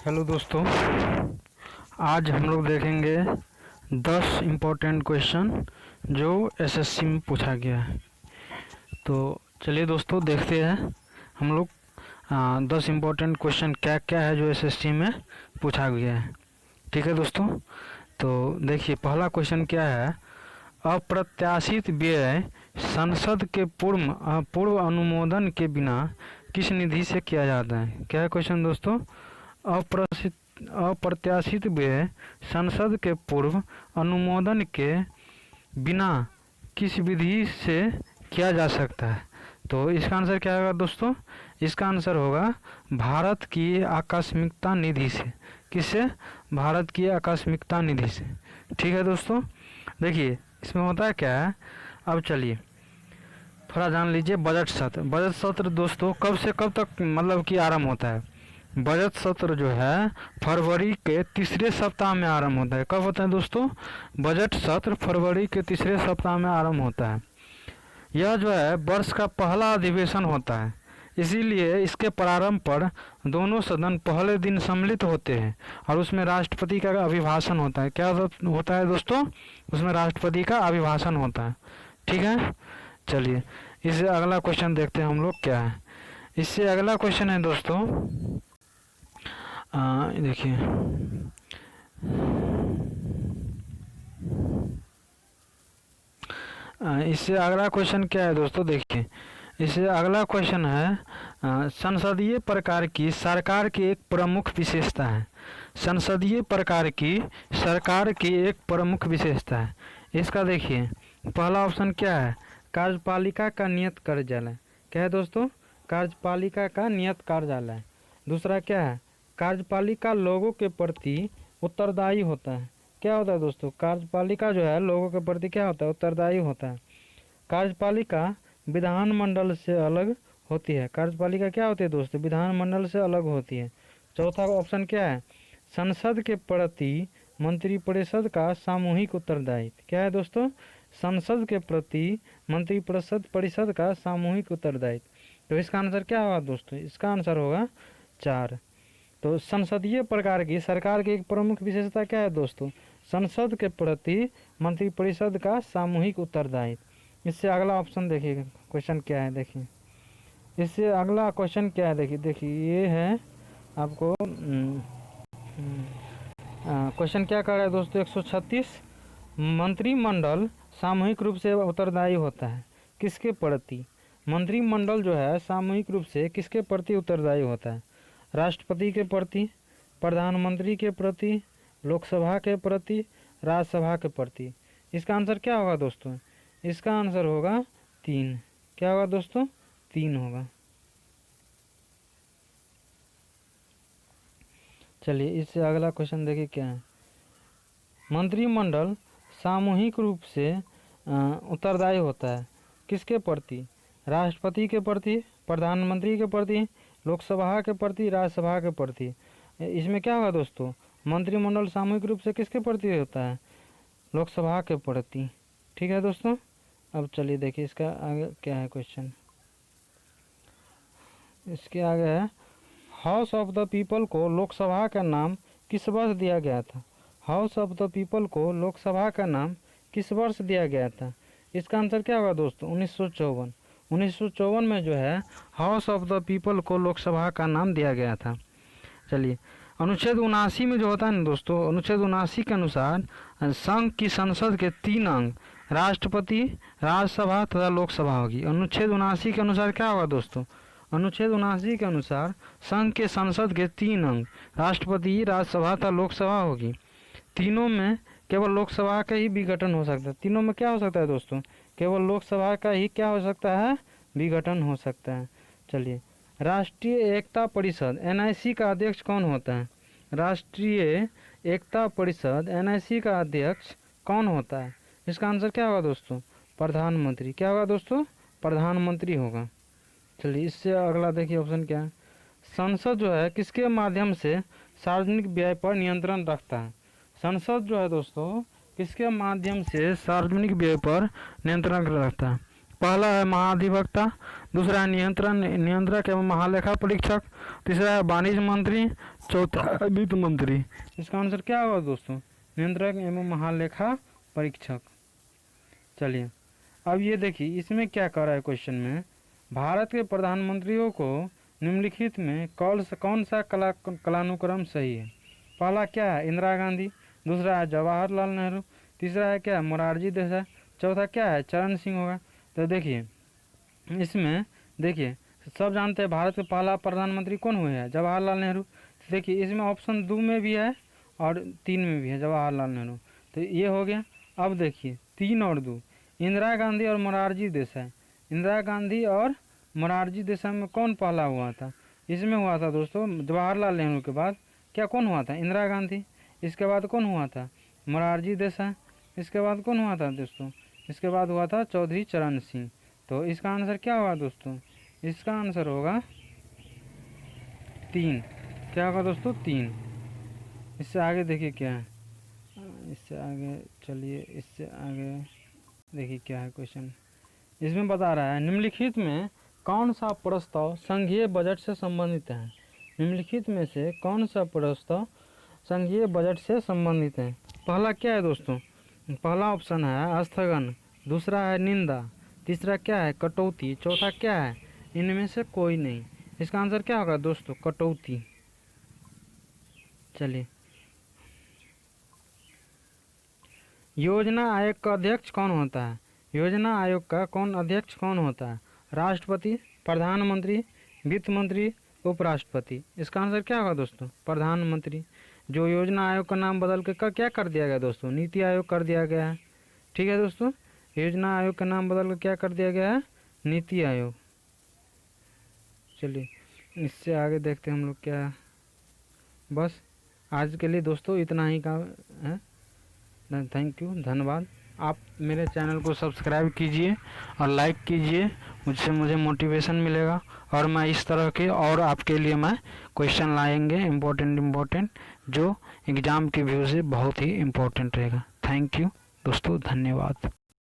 Hello दोस्तों, आज हम लोग देखेंगे 10 इम्पोर्टेंट क्वेश्चन जो एसएससी में पूछा गया है। तो चलिए दोस्तों देखते हैं हम लोग 10 इम्पोर्टेंट क्वेश्चन क्या क्या है जो एसएससी में पूछा गया है। ठीक है दोस्तों, तो देखिए पहला क्वेश्चन क्या है। अप्रत्याशित व्यय संसद के पूर्व अनुमोदन के बिना किस निधि से किया जाता है। क्या है क्वेश्चन दोस्तों। अप्रत्याशित व्यय संसद के पूर्व अनुमोदन के बिना किस विधि से किया जा सकता है। तो इसका आंसर क्या होगा दोस्तों। इसका आंसर होगा भारत की आकस्मिकता निधि से। किससे। भारत की आकस्मिकता निधि से। ठीक है दोस्तों, देखिए इसमें होता है क्या है। अब चलिए थोड़ा जान लीजिए बजट सत्र। बजट सत्र दोस्तों कब से कब तक मतलब कि आरंभ होता है। बजट सत्र जो है फरवरी के तीसरे सप्ताह में आरंभ होता है। कब होता है दोस्तों। बजट सत्र फरवरी के तीसरे सप्ताह में आरंभ होता है। यह जो है वर्ष का पहला अधिवेशन होता है, इसीलिए इसके प्रारंभ पर दोनों सदन पहले दिन सम्मिलित होते हैं और उसमें राष्ट्रपति का अभिभाषण होता है। क्या होता है दोस्तों, उसमें राष्ट्रपति का अभिभाषण होता है। ठीक है, चलिए इससे अगला क्वेश्चन देखते हैं हम लोग क्या है। इससे अगला क्वेश्चन है दोस्तों, देखिए इससे अगला क्वेश्चन क्या है दोस्तों। देखिए इससे अगला क्वेश्चन है संसदीय प्रकार की सरकार की एक प्रमुख विशेषता है। संसदीय प्रकार की सरकार की एक प्रमुख विशेषता है। इसका देखिए पहला ऑप्शन क्या है, कार्यपालिका का नियत कार्यालय। क्या है दोस्तों, कार्यपालिका का नियत कार्यालय। दूसरा क्या है, कार्यपालिका लोगों के प्रति उत्तरदायी होता है। क्या होता है दोस्तों, कार्यपालिका जो है लोगों के प्रति क्या होता है, उत्तरदायी होता है। कार्यपालिका विधानमंडल से अलग होती है। कार्यपालिका क्या होती है दोस्तों, विधानमंडल से अलग होती है। चौथा ऑप्शन क्या है, संसद के प्रति मंत्रिपरिषद का सामूहिक उत्तरदायित्व। क्या है दोस्तों, संसद के प्रति मंत्रिपरिषद का सामूहिक उत्तरदायित्व। तो इसका आंसर क्या होगा दोस्तों, इसका आंसर होगा 4। तो संसदीय प्रकार की सरकार की एक प्रमुख विशेषता क्या है दोस्तों, संसद के प्रति मंत्रिपरिषद का सामूहिक उत्तरदायित्व। इससे अगला ऑप्शन देखिए क्वेश्चन क्या है। देखिए इससे अगला क्वेश्चन क्या है। देखिए ये है आपको क्वेश्चन क्या कर रहा है दोस्तों, 136। मंत्रिमंडल सामूहिक रूप से उत्तरदायी होता है किसके प्रति। मंत्रिमंडल जो है सामूहिक रूप से किसके प्रति उत्तरदायी होता है, राष्ट्रपति के प्रति, प्रधानमंत्री के प्रति, लोकसभा के प्रति, राज्यसभा के प्रति। इसका आंसर क्या होगा दोस्तों, इसका आंसर होगा 3। क्या होगा दोस्तों, 3 होगा। चलिए इससे अगला क्वेश्चन देखिए क्या है। मंत्रिमंडल सामूहिक रूप से उत्तरदायी होता है किसके प्रति, राष्ट्रपति के प्रति, प्रधानमंत्री के प्रति, लोकसभा के प्रति, राज्यसभा के प्रति। इसमें क्या होगा दोस्तों, मंत्रिमंडल सामूहिक रूप से किसके प्रति होता है, लोकसभा के प्रति। ठीक है दोस्तों, अब चलिए देखिए इसका आगे क्या है क्वेश्चन। इसके आगे है हाउस ऑफ द पीपल को लोकसभा का नाम किस वर्ष दिया गया था। हाउस ऑफ द पीपल को लोकसभा का नाम किस वर्ष दिया गया था। इसका आंसर क्या होगा दोस्तों, 1954। 1954 में जो है हाउस ऑफ द पीपल को लोकसभा का नाम दिया गया था। चलिए अनुच्छेद 79 में जो होता है ना दोस्तों, अनुच्छेद 79 के अनुसार संघ की संसद के 3 अंग राष्ट्रपति, राज्यसभा तथा लोकसभा होगी। अनुच्छेद 79 के अनुसार क्या होगा दोस्तों, अनुच्छेद 79 के अनुसार संघ के संसद के 3 अंग राष्ट्रपति, राज्यसभा तथा लोकसभा होगी। तीनों में केवल लोकसभा का ही विघटन हो सकता है। तीनों में क्या हो सकता है दोस्तों, केवल लोकसभा का ही क्या हो सकता है, विघटन हो सकता है। चलिए राष्ट्रीय एकता परिषद NIC का अध्यक्ष कौन होता है। राष्ट्रीय एकता परिषद NIC का अध्यक्ष कौन होता है। इसका आंसर क्या होगा दोस्तों, प्रधानमंत्री। क्या होगा दोस्तों, प्रधानमंत्री होगा। चलिए इससे अगला देखिए ऑप्शन क्या है। संसद जो है किसके माध्यम से सार्वजनिक व्यय पर नियंत्रण रखता है। संसद जो है दोस्तों किसके माध्यम से सार्वजनिक व्यय पर नियंत्रण रखता है। पहला है महाधिवक्ता, दूसरा है नियंत्रक एवं महालेखा परीक्षक, तीसरा है वाणिज्य मंत्री, चौथा है वित्त मंत्री। इसका आंसर क्या होगा दोस्तों? नियंत्रक एवं महालेखा परीक्षक। चलिए अब ये देखिए इसमें क्या कर रहा है क्वेश्चन में, भारत के प्रधानमंत्रियों को निम्नलिखित में कौन सा कालानुक्रम सही है? पहला क्या है? इंदिरा गांधी, दूसरा है जवाहरलाल नेहरू, तीसरा है क्या? मोरारजी देसाई, चौथा क्या है? चरण सिंह होगा। तो देखिए इसमें देखिए सब जानते हैं भारत के पहला प्रधानमंत्री कौन हुए हैं? जवाहरलाल नेहरू। देखिए इसमें ऑप्शन 2 में भी है और 3 में भी है जवाहरलाल नेहरू, तो ये हो गया। अब देखिए 3 और 2, इंदिरा गांधी और मोरारजी देसाई। इंदिरा गांधी और मोरारजी देसाई में कौन पहला हुआ था? इसमें हुआ था दोस्तों जवाहरलाल नेहरू के बाद क्या कौन हुआ था? इंदिरा गांधी। इसके बाद कौन हुआ था? मोरारजी देसाई। इसके बाद कौन हुआ था दोस्तों? इसके बाद हुआ था चौधरी चरण सिंह। तो इसका आंसर क्या होगा दोस्तों? इसका आंसर होगा 3। क्या होगा दोस्तों? 3। इससे आगे देखिए क्या है, इससे आगे चलिए, इससे आगे देखिए क्या है क्वेश्चन। इसमें बता रहा है निम्नलिखित में कौन सा प्रस्ताव संघीय बजट से संबंधित है? निम्नलिखित में से कौन सा प्रस्ताव संघीय बजट से संबंधित है? पहला क्या है दोस्तों? पहला ऑप्शन है स्थगन, दूसरा है निंदा, तीसरा क्या है? कटौती, चौथा क्या है? इनमें से कोई नहीं। इसका आंसर क्या होगा दोस्तों? कटौती। चलिए योजना आयोग का अध्यक्ष कौन होता है? योजना आयोग का अध्यक्ष कौन होता है? राष्ट्रपति, प्रधानमंत्री, वित्त मंत्री, उपराष्ट्रपति। इसका आंसर क्या होगा दोस्तों? प्रधानमंत्री। जो योजना आयोग का नाम बदल के क्या कर दिया गया दोस्तों? नीति आयोग कर दिया गया है। ठीक है दोस्तों, योजना आयोग का नाम बदल के क्या कर दिया गया है? नीति आयोग। चलिए इससे आगे देखते हैं हम लोग क्या है। बस आज के लिए दोस्तों इतना ही का है। थैंक यू, धन्यवाद। आप मेरे चैनल को सब्सक्राइब कीजिए और लाइक कीजिए, मुझे मोटिवेशन मिलेगा और मैं इस तरह के और आपके लिए मैं क्वेश्चन लाएंगे इम्पोर्टेंट जो एग्ज़ाम के व्यू से बहुत ही इम्पोर्टेंट रहेगा। थैंक यू दोस्तों, धन्यवाद।